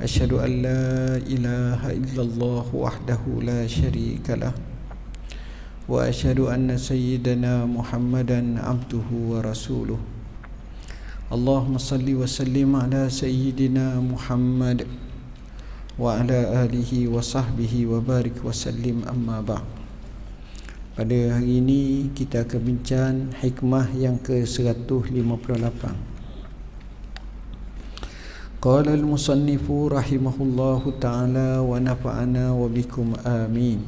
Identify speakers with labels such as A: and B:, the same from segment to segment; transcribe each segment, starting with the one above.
A: أشهد أن لا إله إلا الله وحده لا شريك له وأشهد أن سيدنا محمدا عبده ورسوله اللهم صل وسلم على سيدنا محمد وعلى آله وصحبه وبارك وسلم أما بعد. Pada hari ini kita akan bincang hikmah yang ke-158. Qala al-musannifu rahimahullahu ta'ala wa nafa'ana wa bikum amin.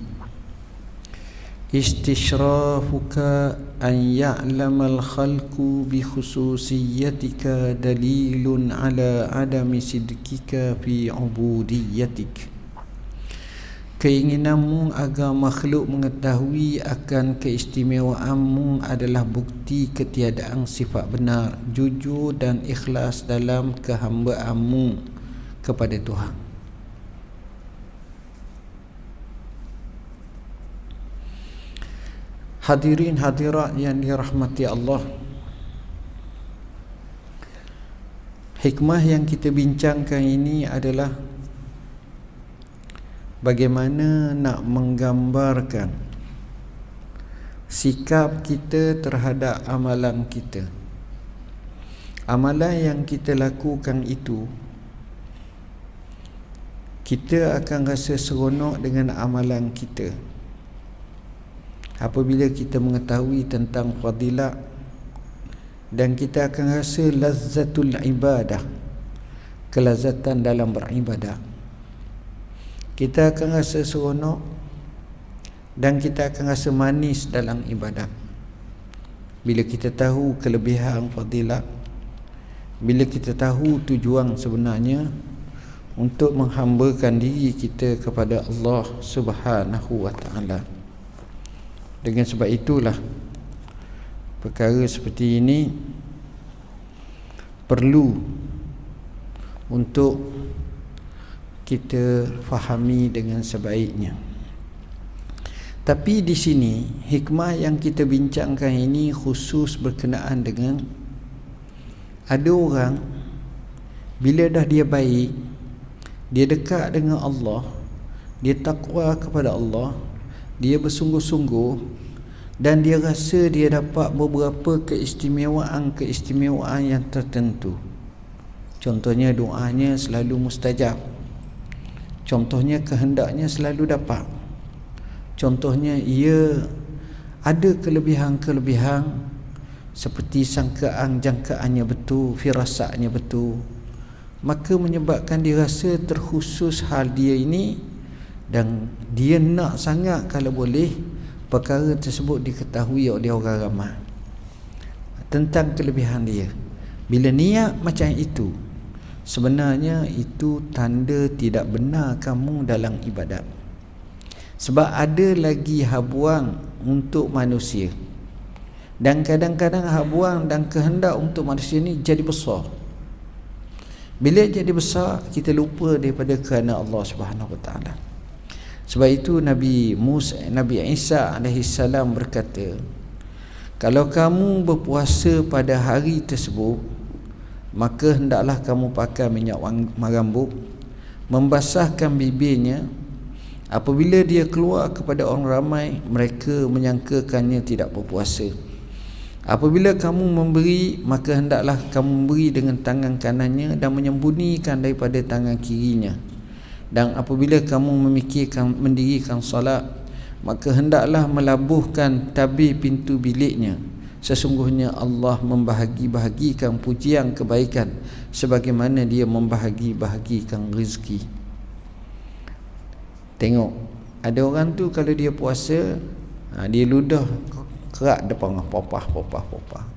A: Istishrafuka an ya'lamal khalqu bi khususiyatika dalilun ala adami sidqika fi ubudiyyatik. Keinginanmu agar makhluk mengetahui akan keistimewaanmu adalah bukti ketiadaan sifat benar, jujur dan ikhlas dalam kehambaanmu kepada Tuhan. Hadirin hadirat yang dirahmati Allah, hikmah yang kita bincangkan ini adalah bagaimana nak menggambarkan sikap kita terhadap amalan kita. Amalan yang kita lakukan itu, kita akan rasa seronok dengan amalan kita apabila kita mengetahui tentang fadilat, dan kita akan rasa lazzatul ibadah, kelazatan dalam beribadah. Kita akan rasa seronok dan kita akan rasa manis dalam ibadat bila kita tahu kelebihan fadilat, bila kita tahu tujuan sebenarnya untuk menghambakan diri kita kepada Allah Subhanahu wa ta'ala. Dengan sebab itulah perkara seperti ini perlu untuk kita fahami dengan sebaiknya. Tapi di sini hikmah yang kita bincangkan ini khusus berkenaan dengan ada orang bila dah dia baik, dia dekat dengan Allah, dia takwa kepada Allah, dia bersungguh-sungguh dan dia rasa dia dapat beberapa keistimewaan yang tertentu. Contohnya doanya selalu mustajab. Contohnya kehendaknya selalu dapat. Contohnya ia ada kelebihan-kelebihan seperti sangkaan jangkaannya betul, firasatnya betul. Maka menyebabkan dia rasa terkhusus hal dia ini, dan dia nak sangat kalau boleh perkara tersebut diketahui oleh orang ramai tentang kelebihan dia. Bila niat macam itu, sebenarnya itu tanda tidak benar kamu dalam ibadat. Sebab ada lagi habuan untuk manusia, dan kadang-kadang habuan dan kehendak untuk manusia ni jadi besar. Bila jadi besar, kita lupa daripada kerana Allah Subhanahu wa ta'ala. Sebab itu Nabi Isa AS berkata, kalau kamu berpuasa pada hari tersebut, maka hendaklah kamu pakai minyak rambut, membasahkan bibirnya. Apabila dia keluar kepada orang ramai, mereka menyangkakannya tidak berpuasa. Apabila kamu memberi, maka hendaklah kamu memberi dengan tangan kanannya dan menyembunyikan daripada tangan kirinya. Dan apabila kamu mendirikan salat, maka hendaklah melabuhkan tabir pintu biliknya. Sesungguhnya Allah membahagi-bahagikan pujian kebaikan sebagaimana dia membahagi-bahagikan rezeki. Tengok, ada orang tu kalau dia puasa, dia ludah kerak depan popah.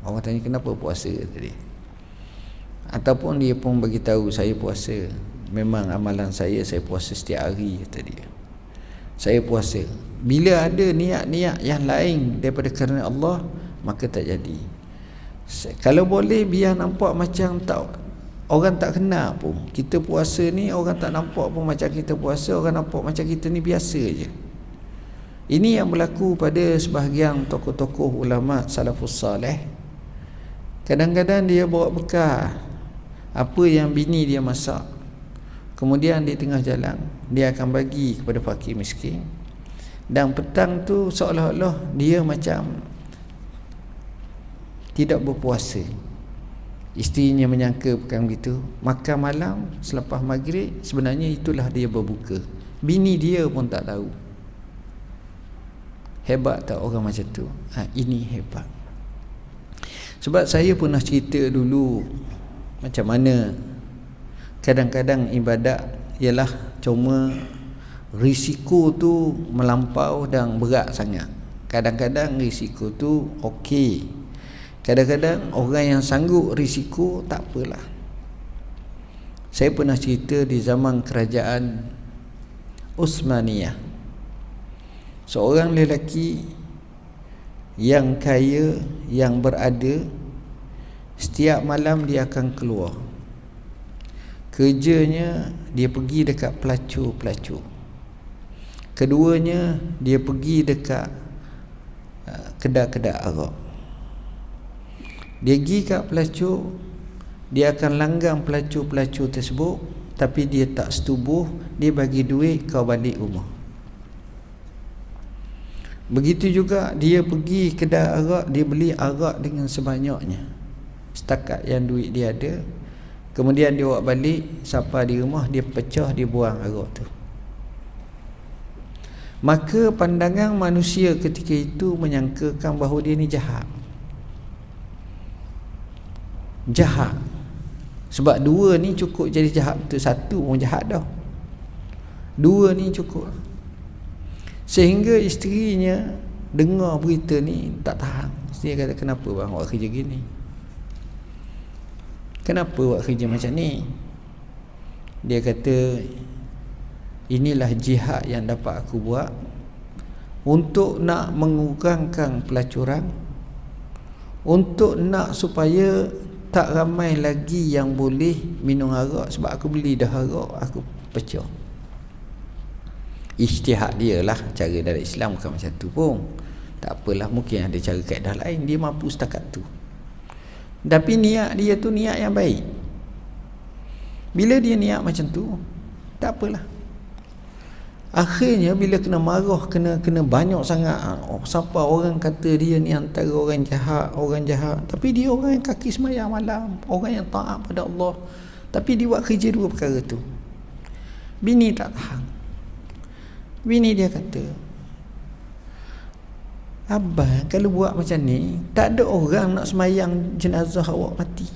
A: Orang tanya kenapa puasa tadi. Ataupun dia pun bagi tahu, saya puasa. Memang amalan saya puasa setiap hari tadi. Saya puasa. Bila ada niat-niat yang lain daripada kerana Allah, maka tak jadi. Kalau boleh biar nampak macam tak, orang tak kenal pun kita puasa ni, orang tak nampak pun macam kita puasa, orang nampak macam kita ni biasa je. Ini yang berlaku pada sebahagian tokoh-tokoh ulama salafus salih. Kadang-kadang dia bawa bekal apa yang bini dia masak, Kemudian di tengah jalan dia akan bagi kepada fakir miskin. Dan petang tu seolah-olah dia macam tidak berpuasa. Isterinya menyangka bukan begitu. Makan malam selepas maghrib, sebenarnya itulah dia berbuka. Bini dia pun tak tahu. Hebat tak orang macam tu? Ini hebat. Sebab saya pernah cerita dulu macam mana kadang-kadang ibadat ialah cuma risiko tu melampau dan berat sangat. Kadang-kadang risiko tu okey. Kadang-kadang orang yang sanggup risiko tak apalah. Saya pernah cerita di zaman kerajaan Uthmaniyah. Seorang lelaki yang kaya, yang berada, setiap malam dia akan keluar. Kerjanya dia pergi dekat pelacur-pelacur. Keduanya dia pergi dekat kedai-kedai arak. Dia pergi kat pelacur, dia akan langgang pelacur-pelacur tersebut, tapi dia tak setubuh, dia bagi duit kau balik rumah. Begitu juga dia pergi kedai arak, dia beli arak dengan sebanyaknya, setakat yang duit dia ada. Kemudian dia bawa balik, sampai di rumah dia pecah, dia buang arak tu. Maka pandangan manusia ketika itu menyangkakan bahawa dia ni jahat. Jahat. Sebab dua ni cukup jadi jahat betul. Satu pun jahat dah. Dua ni cukup. Sehingga isterinya dengar berita ni tak tahan. Dia kata, kenapa bang awak kerja gini? Kenapa awak kerja macam ni? Dia kata, inilah jihad yang dapat aku buat untuk nak mengurangkan pelacuran, untuk nak supaya tak ramai lagi yang boleh minum arak. Sebab aku beli dah arak, aku pecah. Ijtihad dia lah. Cara dalam Islam bukan macam tu pun. Tak apalah, mungkin ada cara kaedah lain. Dia mampu setakat tu. Tapi niat dia tu niat yang baik. Bila dia niat macam tu, tak apalah. Akhirnya bila kena marah, kena banyak sangat, siapa orang kata dia ni antara orang jahat. Tapi dia orang yang kaki sembahyang malam, orang yang taat pada Allah, tapi dia buat kerja dua perkara tu. Bini tak tahan. Bini dia kata, abang kalau buat macam ni, tak ada orang nak sembahyang jenazah awak mati.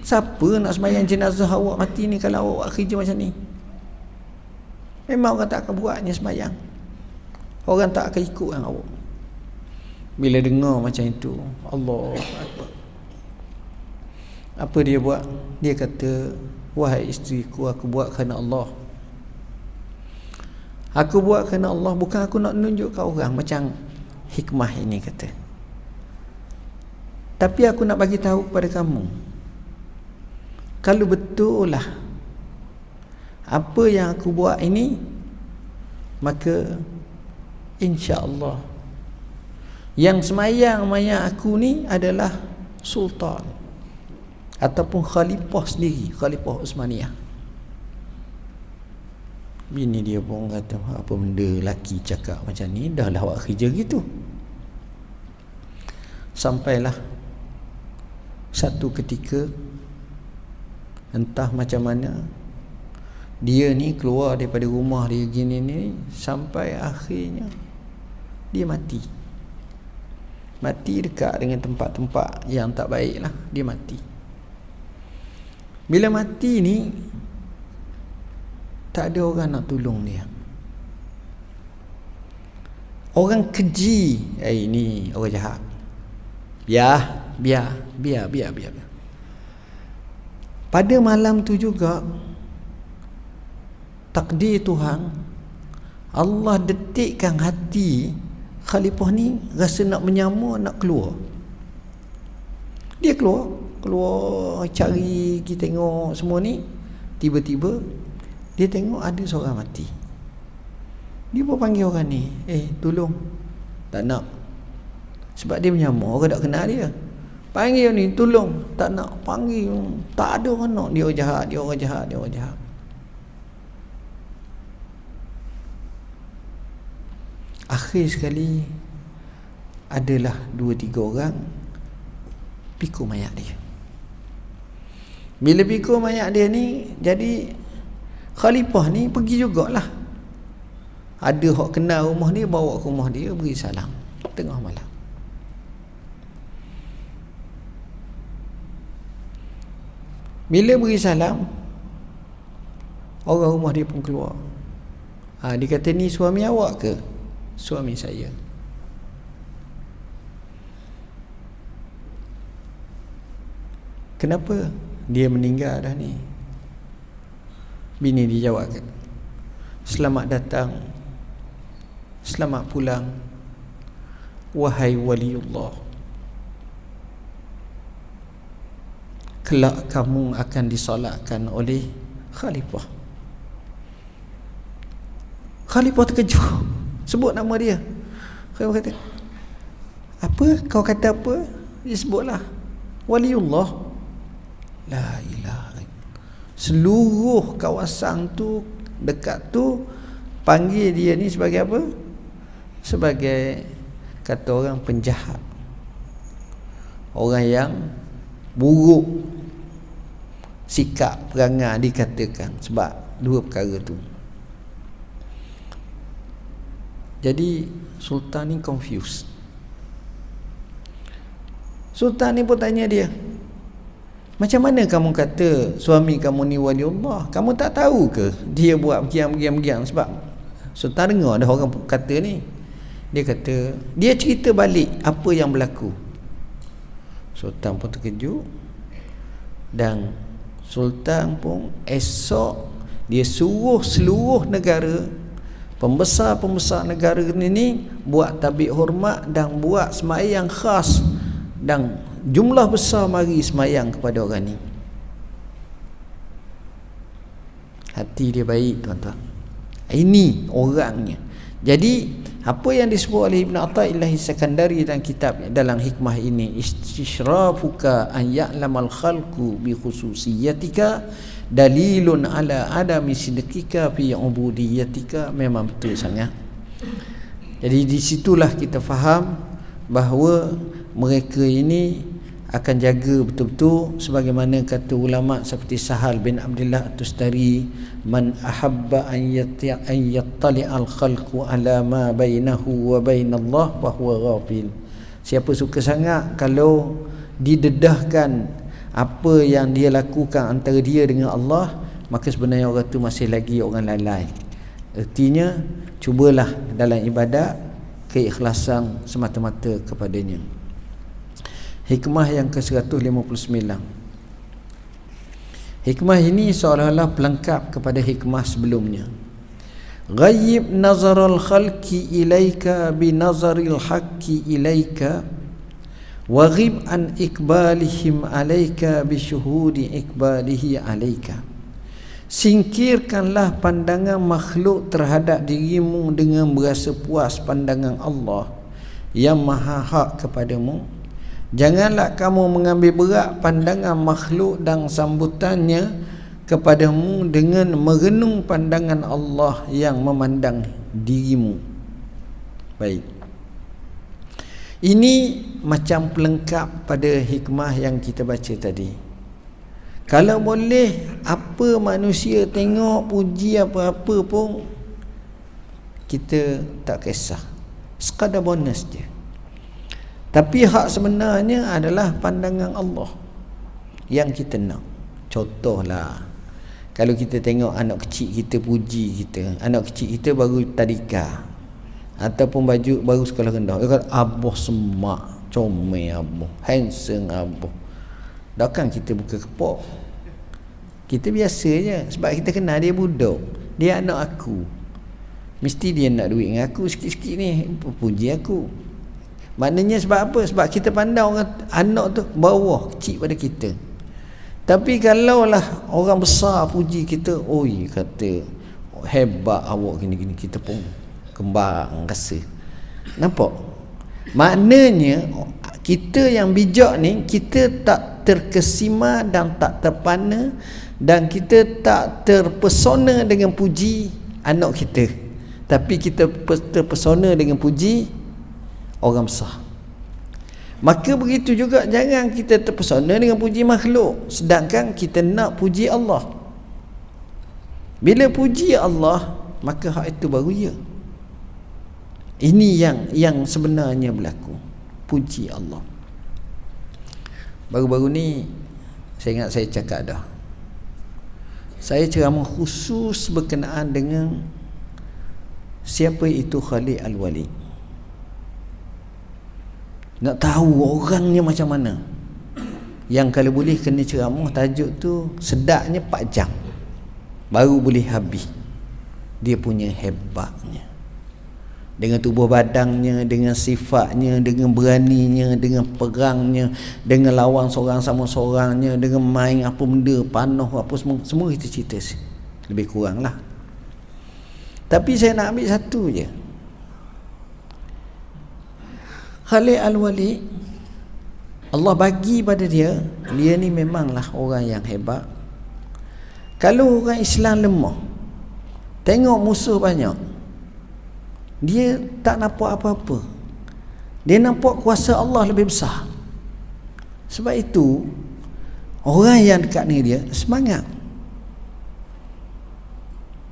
A: Siapa nak sembahyang jenazah awak mati ni kalau awak buat kerja macam ni? Memang orang tak akan buatnya sembahyang. Orang tak akan ikut dengan awak. Bila dengar macam itu, Allah Akbar. Apa dia buat? Dia kata, wahai isteriku, aku buat kerana Allah. Aku buat kerana Allah, bukan aku nak tunjuk kat orang macam hikmah ini kata. Tapi aku nak bagi tahu kepada kamu, kalau betul lah apa yang aku buat ini, maka insya-Allah yang semayang mayang aku ni adalah sultan ataupun khalifah sendiri, khalifah Uthmaniyah. Bini dia pun kata, apa benda laki cakap macam ni, dah lah awak kerja gitu. Sampailah satu ketika, entah macam mana, dia ni keluar daripada rumah dia gini ni, sampai akhirnya dia mati. Mati dekat dengan tempat-tempat yang tak baik lah. Dia mati. Bila mati ni, tak ada orang nak tolong dia. Orang keji, ini orang jahat, biar. Pada malam tu juga, takdir Tuhan, Allah detikkan hati khalifah ni rasa nak menyamar, nak keluar. Dia keluar cari, kita tengok semua ni. Tiba-tiba dia tengok ada seorang mati. Dia pun panggil orang ni, tolong. Tak nak. Sebab dia menyamar, orang tak kenal dia. Panggil ni, tolong. Tak nak panggil. Tak ada orang nak. Dia orang jahat, dia orang jahat, dia orang jahat. Akhir sekali adalah 2-3 orang pikul mayat dia. Bila pikul mayat dia ni, jadi khalifah ni pergi jugalah. Ada hak kenal rumah dia, bawa ke rumah dia, beri salam tengah malam. Bila beri salam, orang rumah dia pun keluar. Dia kata, ni suami awak ke? Suami saya. Kenapa dia meninggal dah ni? Bini dia jawab, selamat datang, selamat pulang, wahai waliullah. Kelak kamu akan disolatkan oleh khalifah. Khalifah terkejut, sebut nama dia. Khalifah kata, apa? Kau kata apa? Dia sebutlah waliullah. La ilaha. Seluruh kawasan tu, dekat tu, panggil dia ni sebagai apa? Sebagai, kata orang, penjahat, orang yang buruk sikap perangai dikatakan, sebab dua perkara tu. Jadi sultan ni confused. Sultan ni pun tanya dia, macam mana kamu kata suami kamu ni waliullah? Kamu tak tahu ke dia buat begini? Sebab sultan dengar dah orang kata ni. Dia kata, dia cerita balik apa yang berlaku. Sultan pun terkejut, dan sultan pun esok dia suruh seluruh negara, pembesar-pembesar negara ni buat tabik hormat dan buat sembahyang khas, dan jumlah besar mari sembahyang kepada orang ni. Hati dia baik, tuan-tuan. Ini orangnya. Jadi apa yang disebut oleh Ibn Athaillah Sekandari dalam kitabnya, dalam hikmah ini, istishrafuka an ya'lamal khalqu bi khususiyatika dalilun ala adami sidqika fi ubudiyatika. Memang betul sangat. Jadi di situlah kita faham bahawa mereka ini akan jaga betul-betul, sebagaimana kata ulama seperti Sahal bin Abdullah At-Tustari, man ahabba an yattali al-khalqu ala ma bainahu wa bainallah wa huwa ghafil. Siapa suka sangat kalau didedahkan apa yang dia lakukan antara dia dengan Allah, maka sebenarnya orang tu masih lagi orang lalai. Artinya, cubalah dalam ibadat keikhlasan semata-mata kepadanya. Hikmah yang ke-159. Hikmah ini seolah-olah pelengkap kepada hikmah sebelumnya. Ghayyib nazaral khalqi ilaika bi nazaril haqqi ilaika wa ghib an ikbalihim alaika bi syuhudi ikbalihi alaika. Singkirkanlah pandangan makhluk terhadap dirimu dengan berasa puas pandangan Allah yang maha hak kepadamu. Janganlah kamu mengambil berat pandangan makhluk dan sambutannya kepadamu dengan merenung pandangan Allah yang memandang dirimu. Baik. Ini macam pelengkap pada hikmah yang kita baca tadi. Kalau boleh, apa manusia tengok, puji apa-apa pun, kita tak kisah. Sekadar bonus je. Tapi hak sebenarnya adalah pandangan Allah yang kita nak. Contohlah, kalau kita tengok anak kecil kita puji kita, anak kecil kita baru tadika ataupun baju baru sekolah rendah, dia kata abah semak, comel abah, handsome abah. Takkan kita buka kepok. Kita biasa je, sebab kita kenal dia budak, dia anak aku, mesti dia nak duit dengan aku sikit-sikit ni, puji aku. Maknanya sebab apa? Sebab kita pandang orang anak tu bawah, kecil pada kita. Tapi kalaulah orang besar puji kita, oi kata hebat awak gini-gini, kita pun kembang rasa. Nampak? Maknanya Kita yang bijak ni, kita tak terkesima dan tak terpana, dan kita tak terpesona dengan puji anak kita, tapi kita terpesona dengan puji orang besar. Maka begitu juga, jangan kita terpesona dengan puji makhluk, sedangkan kita nak puji Allah. Bila puji Allah, maka hak itu baru ya. Ini yang sebenarnya berlaku, puji Allah. Baru-baru ni saya ingat saya cakap dah, saya ceramah khusus berkenaan dengan siapa itu Khalid Al-Walid. Nak tahu orangnya macam mana, yang kalau boleh kena ceramah tajuk tu sedaknya 4 jam baru boleh habis. Dia punya hebatnya, dengan tubuh badannya, dengan sifatnya, dengan beraninya, dengan perangnya, dengan lawan seorang sama seorangnya, dengan main apa benda, panah apa semua kita cerita lebih kurang lah. Tapi saya nak ambil satu je. Khalid Al-Walid, Allah bagi pada dia ni memanglah orang yang hebat. Kalau orang Islam lemah, tengok musuh banyak, dia tak nampak apa-apa, dia nampak kuasa Allah lebih besar. Sebab itu orang yang dekat dengan dia semangat.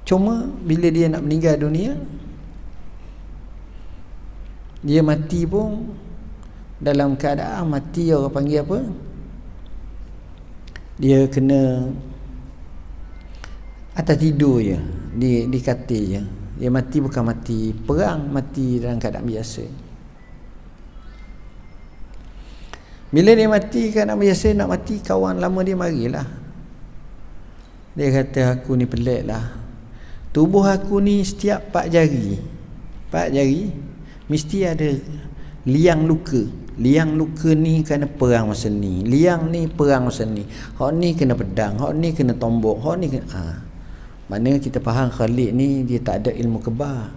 A: Cuma bila dia nak meninggal dunia, dia mati pun dalam keadaan mati, orang panggil apa, dia kena atas tidur je, di katil je. Dia mati bukan mati perang, mati dalam keadaan biasa. Bila dia mati keadaan biasa, nak mati, kawan lama dia marilah. Dia kata, aku ni pelik lah, tubuh aku ni setiap 4 jari mesti ada liang luka. Liang luka ni kena perang masa ni, liang ni perang masa ni, hak ni kena pedang, hak ni kena tombok, hak ni kena Maknanya kita faham Khalid ni dia tak ada ilmu kebal.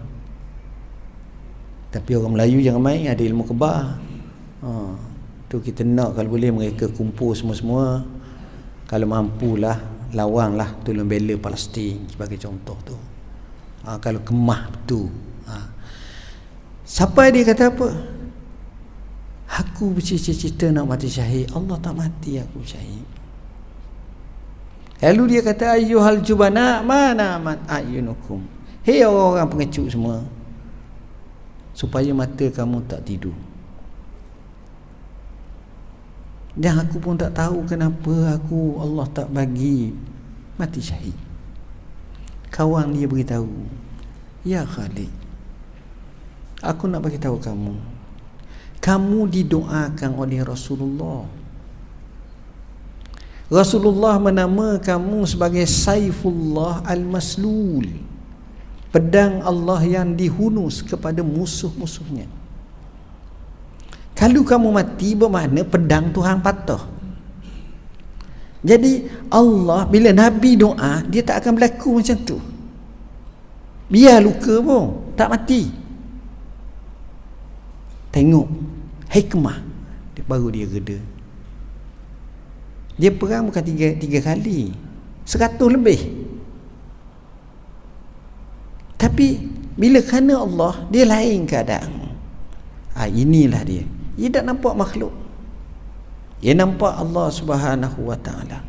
A: Tapi orang Melayu jangan main ada ilmu kebal. Tu kita nak kalau boleh mereka kumpul semua-semua, kalau mampulah lawanlah, tolong bela Palestin sebagai contoh tu. Kalau kemah betul. Sampai dia kata apa? Aku bercita-cita nak mati syahid, Allah tak mati aku syahid. Lalu dia kata, ayyuhal jubana mana mat ayunukum, hei orang-orang pengecut semua, supaya mata kamu tak tidur. Dan aku pun tak tahu kenapa Allah tak bagi mati syahid. Kawan dia beritahu, ya Khalid, aku nak bagi tahu kamu didoakan oleh Rasulullah. Rasulullah menama kamu sebagai Saifullah Al-Maslul, pedang Allah yang dihunus kepada musuh-musuhnya. Kalau kamu mati, bermakna pedang Tuhan patah. Jadi Allah bila Nabi doa, dia tak akan berlaku macam tu. Biar luka pun tak mati. Tengok hikmah dia, baru dia reda. Dia perang bukan tiga kali, 100 lebih. Tapi bila kerana Allah, dia lain keadaan. Inilah dia. Dia tak nampak makhluk, dia nampak Allah Subhanahu Wa Taala.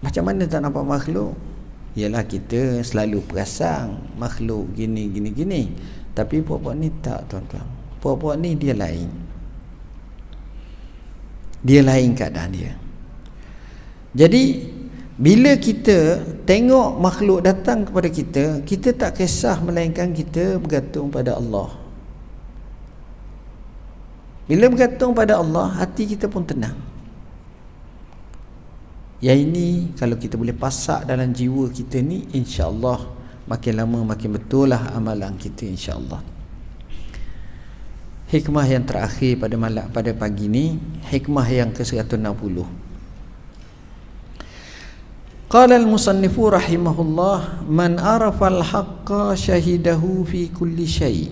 A: Macam mana tak nampak makhluk? Ialah kita selalu perasan makhluk gini. Tapi puak-puak ni tak, tuan-tuan. Puak-puak ni dia lain. Dia lain keadaan dia. Jadi bila kita tengok makhluk datang kepada kita, kita tak kisah, melainkan kita bergantung pada Allah. Bila bergantung pada Allah, hati kita pun tenang. Yang ini kalau kita boleh pasak dalam jiwa kita ni, insya-Allah makin lama makin betul lah amalan kita, insya-Allah. Hikmah yang terakhir pada pagi ni, hikmah yang ke-160. Qala al-musannifu rahimahullah, man arafa al-haqqa syahidahu fi kulli syai'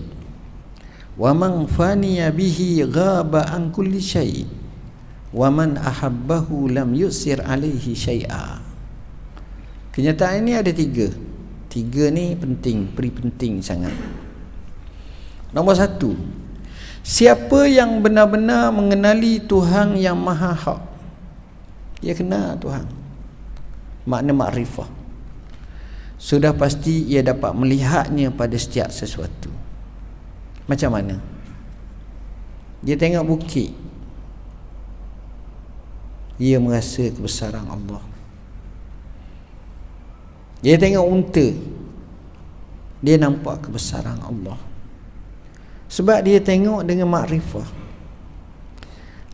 A: wa man faniya bihi ghaba an kulli syai wa man ahabbahu lam yusir alaihi syai'a. Kenyataan ini ada tiga ni penting, penting sangat. Nombor satu, siapa yang benar-benar mengenali Tuhan yang maha hak, dia kenal Tuhan, makna makrifah, sudah pasti ia dapat melihatnya pada setiap sesuatu. Macam mana? Dia tengok bukit, dia merasa kebesaran Allah. Dia tengok unta, dia nampak kebesaran Allah. Sebab dia tengok dengan makrifah.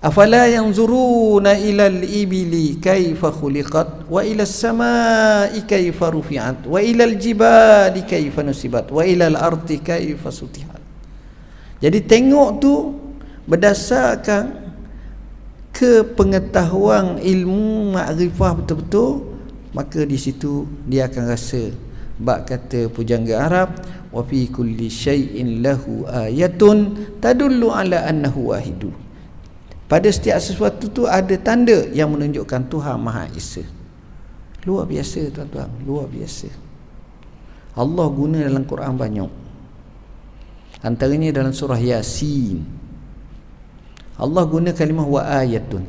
A: Afala yanzuruna ilal ibili kaifa khuliqat wa ilas samai kaifa rufi'at wa ilal jibali kaifa nusibat wa ilal ardi kaifa sutihat. Jadi tengok tu berdasarkan kepengetahuan ilmu makrifah betul-betul, maka di situ dia akan rasa. Bab kata pujangga Arab, wa fi kulli syai'in lahu ayatun tadullu ala annahu wahidu. Pada setiap sesuatu tu ada tanda yang menunjukkan Tuhan Maha Esa. Luar biasa tuan-tuan, luar biasa. Allah guna dalam Quran banyak. Antaranya dalam surah Yasin, Allah guna kalimah wa ayatun.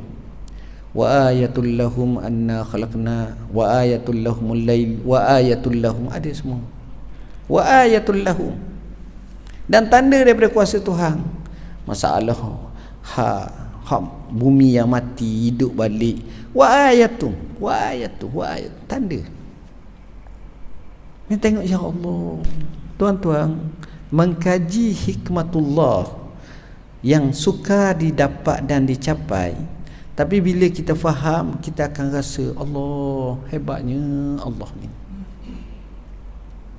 A: Wa ayatul lahum anna khalaqna wa ayatul lahumul lail wa ayatul lahum, ada semua. Wa ayatul lahum, dan tanda daripada kuasa Tuhan. Masalah bumi yang mati hidup balik, wa ayatun, tanda. Ni tengok, ya Allah tuan-tuan, mengkaji hikmatullah yang sukar didapat dan dicapai. Tapi bila kita faham, kita akan rasa Allah, hebatnya Allah ni.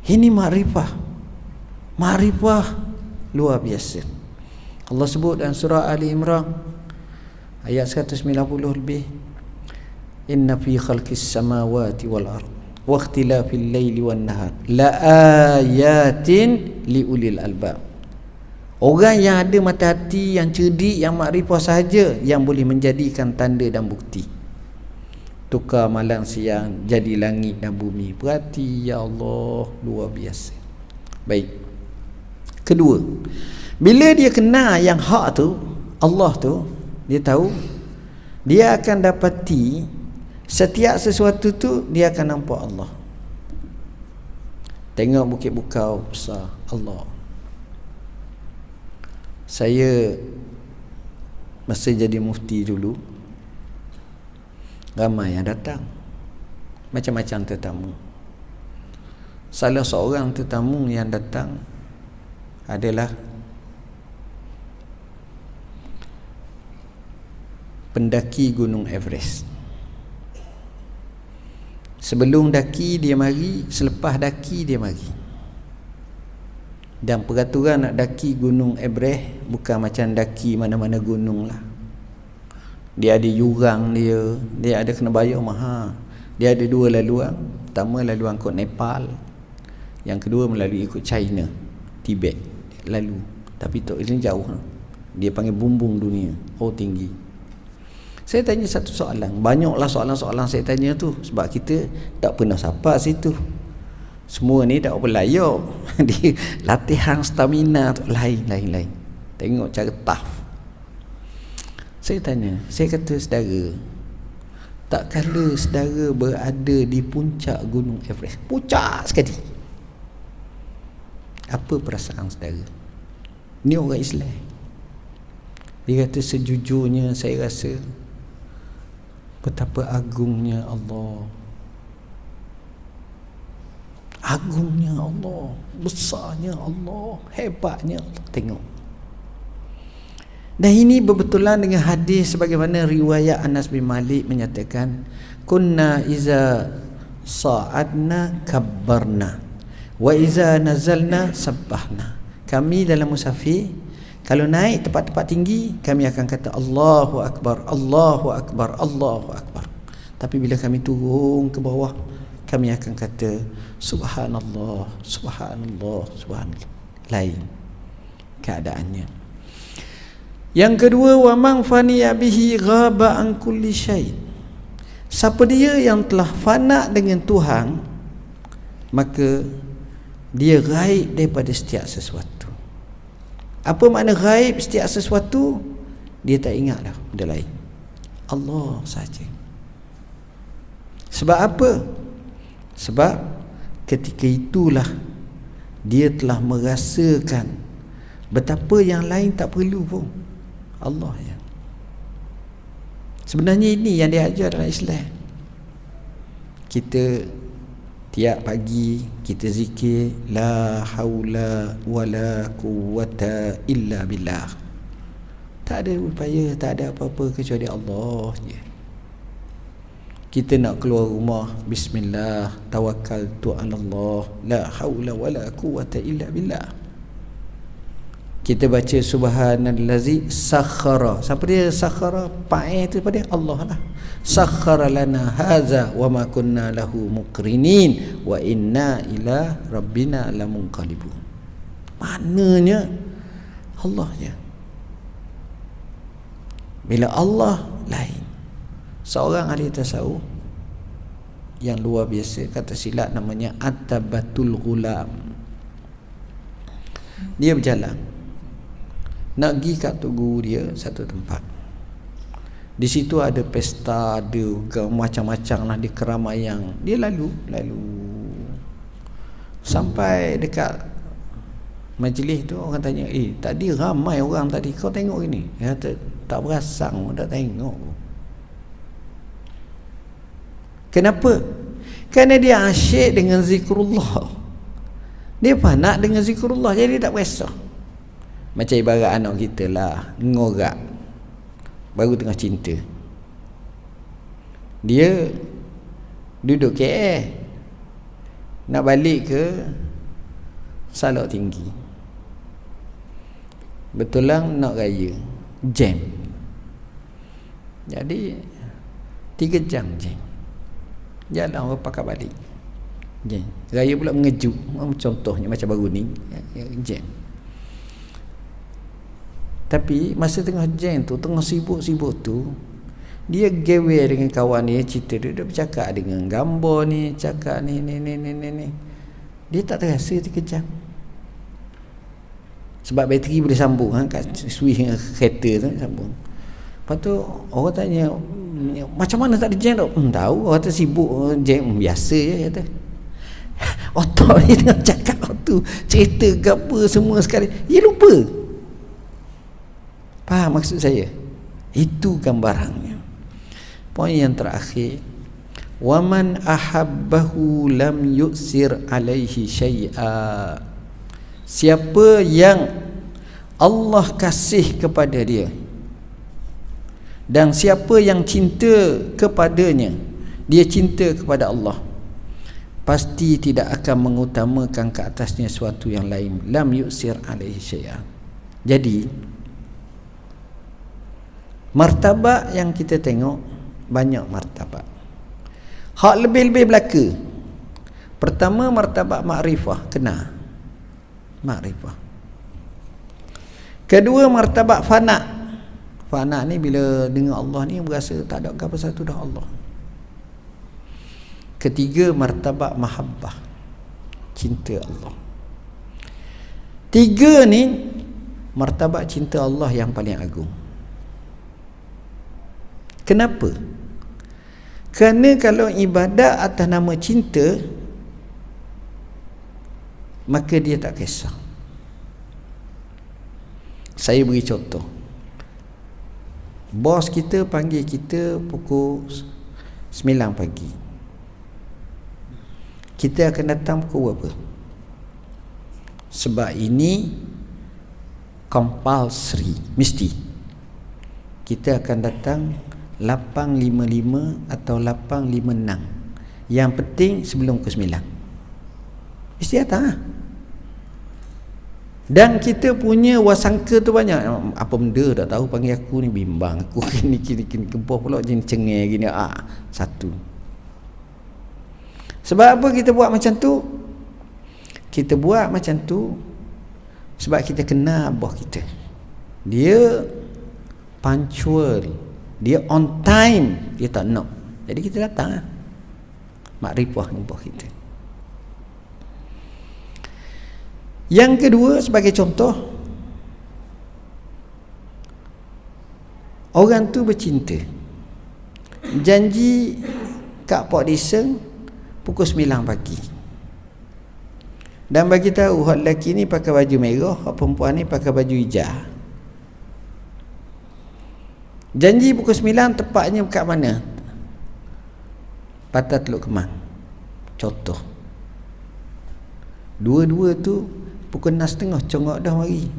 A: Ini makrifah luar biasa. Allah sebut dalam surah Ali Imran ayat 190 lebih, inna fi khalqis samawati wal ard wa ikhtilafil laili wan nahar la ayatin li ulil albab. Orang yang ada mata hati, yang cerdik, yang makrifah sahaja yang boleh menjadikan tanda dan bukti. Tukar malam siang jadi langit dan bumi. Perhati, ya Allah, luar biasa. Baik. Kedua, bila dia kenal yang hak tu, Allah tu, dia tahu, dia akan dapati setiap sesuatu tu dia akan nampak Allah. Tengok Bukit Bukau besar, Allah. Saya masa jadi mufti dulu, ramai yang datang, macam-macam tetamu. Salah seorang tetamu yang datang adalah pendaki Gunung Everest. Sebelum daki dia mari, selepas daki dia mari. Dan peraturan nak daki Gunung Everest bukan macam daki mana-mana gunung lah. Dia ada jurang dia ada kena bayar mahal. Dia ada dua laluan. Pertama laluan ikut Nepal, yang kedua melalui ikut China, Tibet lalu. Tapi tu ini jauh. Dia panggil bumbung dunia, tinggi. Saya tanya satu soalan, banyaklah soalan-soalan saya tanya tu, sebab kita tak pernah sampai situ. Semua ni tak apa layak. Dia latihan stamina tu lain. Tengok cara tough. Saya tanya, saya kata, saudara, tak kala saudara berada di puncak Gunung Everest, puncak sekali, apa perasaan saudara? Ni orang Islam. Dia kata, sejujurnya saya rasa betapa agungnya Allah. Agungnya Allah, besarnya Allah, hebatnya Allah. Tengok. Dan ini berbetulan dengan hadis sebagaimana riwayat Anas bin Malik menyatakan, kunna iza sa'adna kabbarna wa iza nazalna sabbahna. Kami dalam musafir, kalau naik tempat-tempat tinggi, kami akan kata Allahu Akbar, Allahu Akbar, Allahu Akbar. Tapi bila kami turun ke bawah, kami akan kata Subhanallah, Subhanallah, Subhanallah. Lain. keadaannya. Yang kedua, wa man faniya bihi ghaba an kulli syai. Siapa dia yang telah fana dengan Tuhan, maka dia gaib daripada setiap sesuatu. Apa makna gaib setiap sesuatu? Dia tak ingat dah benda lain, Allah saja. Sebab apa? Sebab ketika itulah dia telah merasakan betapa yang lain tak perlu pun, Allah ya. Sebenarnya ini yang diajar dalam Islam. Kita tiap pagi kita zikir la haula wala quwwata illa billah. Tak ada upaya, tak ada apa-apa kecuali Allah je. Kita nak keluar rumah, bismillah, tawakkaltu ala Allah, la haula wala quwwata illa billah. Kita baca subhanallazi sakhara. Siapa dia sakhara? Pa'i tu pada Allah lah. Sakhara lana haza wa ma kunna lahu muqrinin wa inna ila rabbina lamunqalibun. Maknanya Allah je. Bila Allah lain. Seorang ahli tasawuf yang luar biasa, kata silat namanya Atabatul Ghulam. Dia berjalan nak pergi kat guru dia satu tempat. Di situ ada pesta, ada macam-macam lah di keramaian. Dia lalu sampai dekat majlis tu, orang tanya, tadi ramai orang tadi, kau tengok ini? Dia kata, tak berasang, tak tengok. Kenapa? Kerana dia asyik dengan zikrullah. Dia panak dengan zikrullah, jadi tak berasa. Macam ibarat anak kita lah, ngorak, baru tengah cinta. Dia duduk KL, nak balik ke Salok Tinggi, betulan nak raya, jam. Jadi 3 jam jam. Jalan orang pakai balik jam. Raya pula mengejut. Contohnya macam baru ni, jam. Tapi masa tengah jam tu, tengah sibuk-sibuk tu, dia gewer dengan kawan dia, cerita dia bercakap dengan gambar ni, cakap ni. Dia tak terasa 3 jam. Sebab bateri boleh sambung kat switch dengan kereta tu sambung. Lepas tu orang tanya, macam mana tak ada jam tak? Tahu, orang tu sibuk jam biasa je kata. Otak ni tengah cakap tu, cerita ke apa semua sekali, dia lupa. Faham maksud saya? Itu gambarannya. Poin yang terakhir, waman ahabbahu lam yu'sir alaihi syai'a. Siapa yang Allah kasih kepada dia, dan siapa yang cinta kepadanya, dia cinta kepada Allah, pasti tidak akan mengutamakan ke atasnya suatu yang lain. Lam yu'sir alaihi syai'a. Jadi martabat yang kita tengok, banyak martabat. Hak lebih-lebih belaka. Pertama, martabat makrifah, kenal makrifah. Kedua, martabat fana. Fana ni bila dengar Allah ni berasa tak ada apa satu dah Allah. Ketiga, martabat mahabbah, cinta Allah. 3 ni martabat cinta Allah yang paling agung. Kenapa? Kerana kalau ibadat atas nama cinta, maka dia tak kisah. Saya beri contoh. Bos kita panggil kita pukul 9 pagi. Kita akan datang pukul berapa? Sebab ini compulsory, mesti. Kita akan datang 8.55 atau 8.56. Yang penting sebelum ke 9. Mesti datang. Dan kita punya wasangka tu banyak. Apa benda tak tahu panggil aku ni, bimbang aku kini kempoh pula jenis cengeng gini. Satu. Sebab apa kita buat macam tu? Kita buat macam tu Sebab kita kenal bos kita, dia punctual, dia on time, dia tak nak. Jadi kita datang lah, makrifah dengan bos kita. Yang kedua, sebagai contoh, orang tu bercinta, janji kat Port Dickson pukul 9 pagi, dan bagi tahu hak lelaki ni pakai baju merah, hak perempuan ni pakai baju hijau. Janji pukul 9, tepatnya kat mana? Patah Teluk Kemang, contoh. Dua-dua tu pukul 6.30 congok dah mari.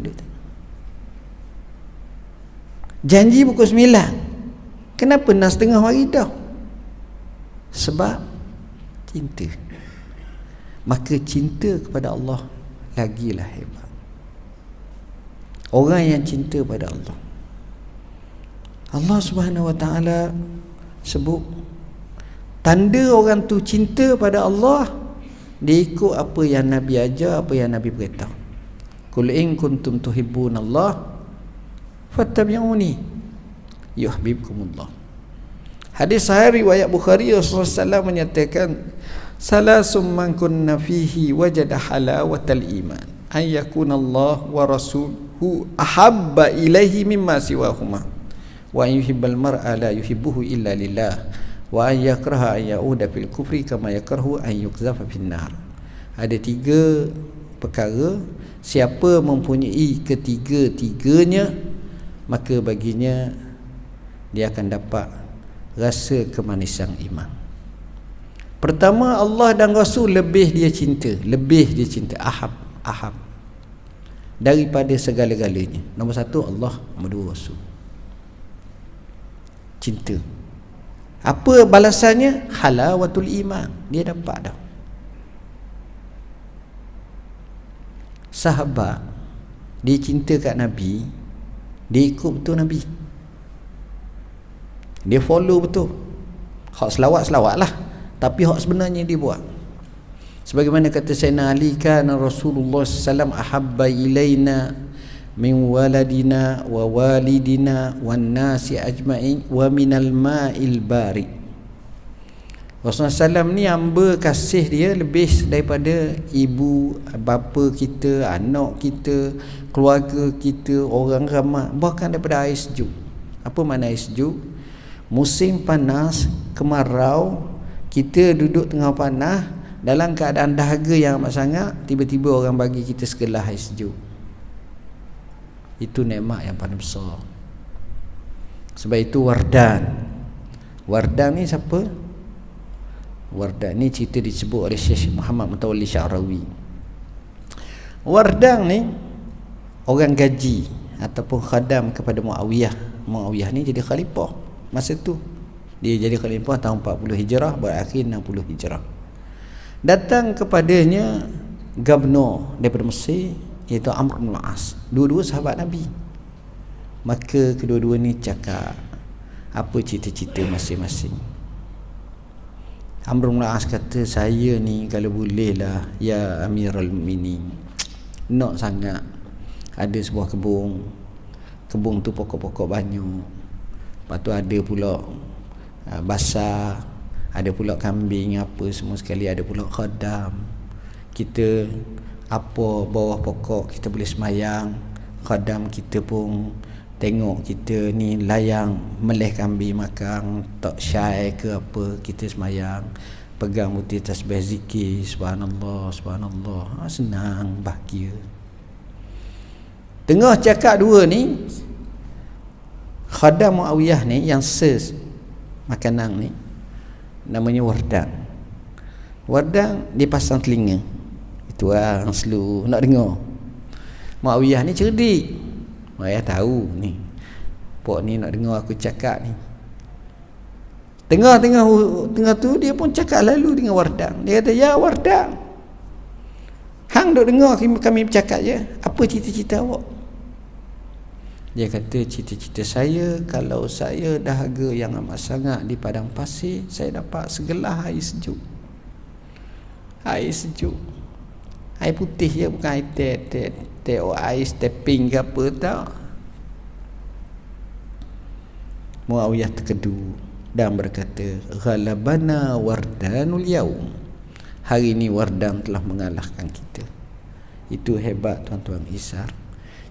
A: Janji pukul 9, kenapa 6.30 mari dah? Sebab cinta. Maka cinta kepada Allah lagilah hebat. Orang yang cinta pada Allah, Allah Subhanahu Wa Taala sebut tanda orang tu cinta pada Allah, dia ikut apa yang Nabi ajar, apa yang Nabi beritahu. Qul in kuntum tuhibbunallah fattabi'uni yuhibbukumullah. Hadis sahih riwayat Bukhari, Rasulullah SAW menyatakan, salasum man kunna fihi wajada halawatal iman, an yakunallah wa rasuluhu ahabba ilaihi mimma siwahuma, wa an yuhibbal mar'a la yuhibbuhu illa lillah, wa an yakraha an ya'uda fil kufri kama yakrahu an yukzafa fin nar. Ada 3 perkara, siapa mempunyai ketiga-tiganya, maka baginya dia akan dapat rasa kemanisan iman. Pertama, Allah dan Rasul lebih dia cinta, ahab daripada segala-galanya. Nombor 1 Allah, nombor 2 Rasul. Cinta. Apa balasannya? Halawatul iman, dia dapat dah. Sahabat dia cinta kat Nabi, dia ikut betul Nabi, dia follow betul. Hak selawat-selawat lah, tapi hak sebenarnya dia buat. Sebagaimana kata Sayyidina Ali, kana Rasulullah SAW ahabba ilaina min waladina wa walidina wan nasi ajma'in wa minal ma'il bari. Rasulullah SAW ni hamba kasih dia lebih daripada ibu, bapa kita, anak kita, keluarga kita, orang ramai, bahkan daripada air sejuk. Apa makna air sejuk? Musim panas, kemarau, kita duduk tengah panas, dalam keadaan dahaga yang amat sangat, tiba-tiba orang bagi kita segelas air sejuk. Itu nikmat yang paling besar. Sebab itu Wardan ni siapa? Wardan ni cerita disebut oleh Syekh Muhammad Mutawalli Sya'rawi. Wardan ni orang gaji ataupun khadam kepada Muawiyah. Muawiyah ni jadi khalifah masa tu. Dia jadi khalifah tahun 40 Hijrah, berakhir 60 Hijrah. Datang kepadanya gubernur daripada Mesir, iaitu Amr bin As. Dua-dua sahabat Nabi. Maka kedua-dua ni cakap apa cita-cita masing-masing. Amr bin As kata, saya ni kalau bolehlah ya Amirul Mukminin, nak sangat ada sebuah kebun tu pokok-pokok banyak, lepas tu ada pula basah, ada pula kambing apa semua sekali, ada pula khadam. Kita apa bawah pokok kita boleh semayang, khadam kita pun tengok kita ni layang meleh kambing makan, tak syai ke apa, kita semayang, pegang putih tasbih zikir, subhanallah, subhanallah. Senang, bahagia. Tengah cakap dua ni, khadam Muawiyah ni yang makanan ni namanya Wardan. Wardan dia pasang telinga. Itu orang selalu nak dengar. Muawiyah ni cerdik. Muawiyah tahu ni, pok ni nak dengar aku cakap ni. Tengah tu dia pun cakap lalu dengan Wardan. Dia kata, ya Wardan, hang duk dengar kami bercakap je, apa cita-cita awak? Dia kata, cita-cita saya, kalau saya dahaga yang amat sangat di padang pasir, saya dapat segelas air sejuk. Air sejuk, air putih je, bukan air teh. TOI stepping ke apa tau. Muawiyah terkedu dan berkata, ghalabana wardanul yaum, hari ini Wardan telah mengalahkan kita. Itu hebat tuan-tuan Isar.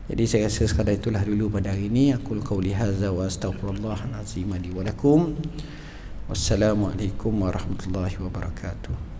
A: Jadi saya rasa sekadar itulah dulu pada hari ini. Aqul qauli hadza wa astaghfirullahal azim li wa lakum. Wassalamualaikum warahmatullahi wabarakatuh.